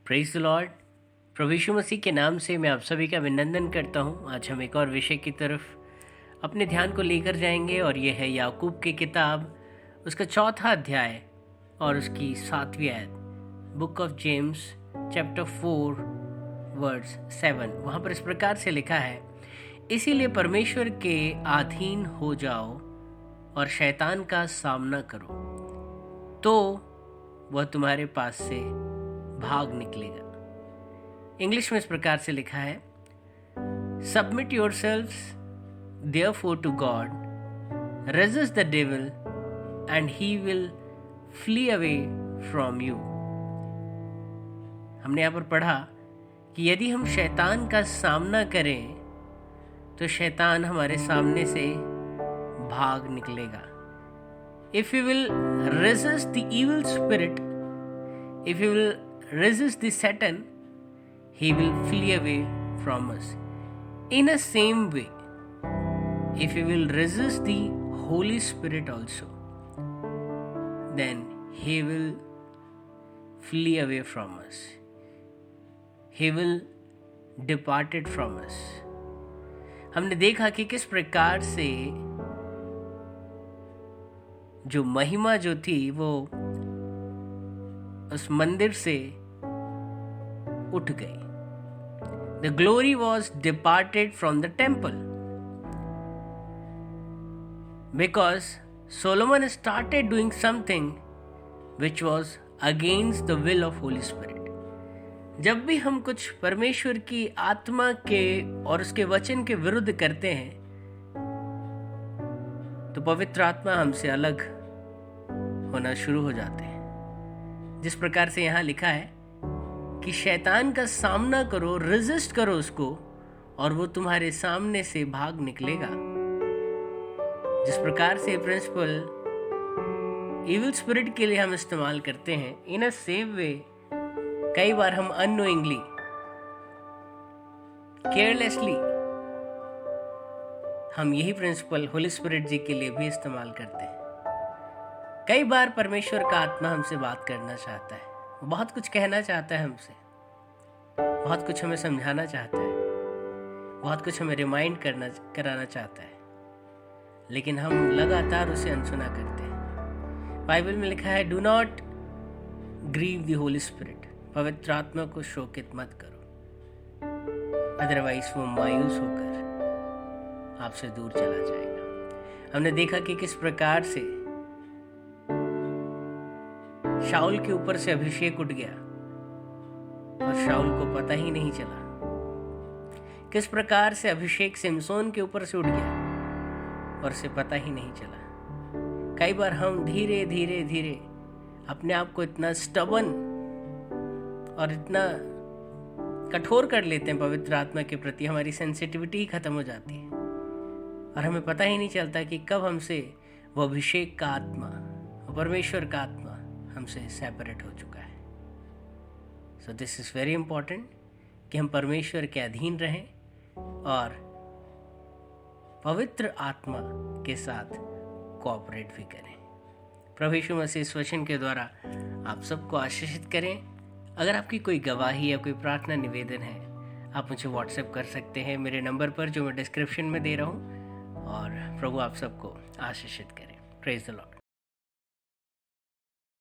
Praise the lord. प्रभु यीशु मसीह के नाम से मैं आप सभी का अभिनंदन करता हूं। आज हम एक और विषय की तरफ अपने ध्यान को लेकर जाएंगे और यह है याकूब की किताब, उसका 4वां अध्याय और उसकी 7वीं आयत। Book of James chapter 4 words 7। वहाँ पर इस प्रकार से लिखा है, इसीलिए परमेश्वर के अधीन हो जाओ और शैतान का सामना करो, तो वह तुम्हारे पास से भाग निकलेगा। इंग्लिश में इस प्रकार से लिखा है, submit your selves therefore to God, resist the devil and he will flee away from you. हमने यहाँ पर पढ़ा कि यदि हम शैतान का सामना करें तो शैतान हमारे सामने से भाग निकलेगा। If you will resist the evil spirit, if you will resist the Satan, he will flee away from us. In the same way, if you will resist the Holy Spirit also, then he will flee away from us. He will depart it from us. हमने देखा कि किस प्रकार से जो महिमा जो थी वो उस मंदिर से उठ गई। The glory was departed from the temple because Solomon started doing something which was against the will of Holy Spirit. जब भी हम कुछ परमेश्वर की आत्मा के और उसके वचन के विरुद्ध करते हैं तो पवित्र आत्मा हमसे अलग होना शुरू हो जाते हैं। जिस प्रकार से यहाँ लिखा है कि शैतान का सामना करो, रेजिस्ट करो उसको, और वो तुम्हारे सामने से भाग निकलेगा। जिस प्रकार से प्रिंसिपल इविल स्पिरिट के लिए हम इस्तेमाल करते हैं, इन अ सेम वे कई बार हम अननोइंगली, केयरलेसली हम यही प्रिंसिपल होली स्पिरिट जी के लिए भी इस्तेमाल करते हैं। कई बार परमेश्वर का आत्मा हमसे बात करना चाहता है, वो बहुत कुछ कहना चाहता है हमसे, बहुत कुछ हमें समझाना चाहता है, बहुत कुछ हमें रिमाइंड कराना चाहता है, लेकिन हम लगातार उसे अनसुना करते हैं। बाइबल में लिखा है, do not grieve the Holy Spirit, पवित्र आत्मा को शोकित मत करो, अदरवाइज वो मायूस होकर आपसे दूर चला जाएगा। हमने देखा कि किस प्रकार से शाऊल के ऊपर से अभिषेक उठ गया और शाऊल को पता ही नहीं चला। किस प्रकार से अभिषेक सिमसोन के ऊपर से उठ गया और उसे पता ही नहीं चला। कई बार हम धीरे धीरे धीरे अपने आप को इतना स्टबन और इतना कठोर कर लेते हैं पवित्र आत्मा के प्रति, हमारी सेंसिटिविटी ही खत्म हो जाती है और हमें पता ही नहीं चलता कि कब हमसे वो अभिषेक का आत्मा, वो परमेश्वर का आत्मा हमसे सेपरेट हो चुका है। So this is very important कि हम परमेश्वर के अधीन रहें और पवित्र आत्मा के साथ कोऑपरेट भी करें। प्रभु यीशु मसीह इस वचन के द्वारा आप सबको आशीषित करें। अगर आपकी कोई गवाही या कोई प्रार्थना निवेदन है, आप मुझे व्हाट्सएप कर सकते हैं मेरे नंबर पर जो मैं डिस्क्रिप्शन में दे रहा हूँ, और प्रभु आप सबको आशीषित करें। Praise the Lord.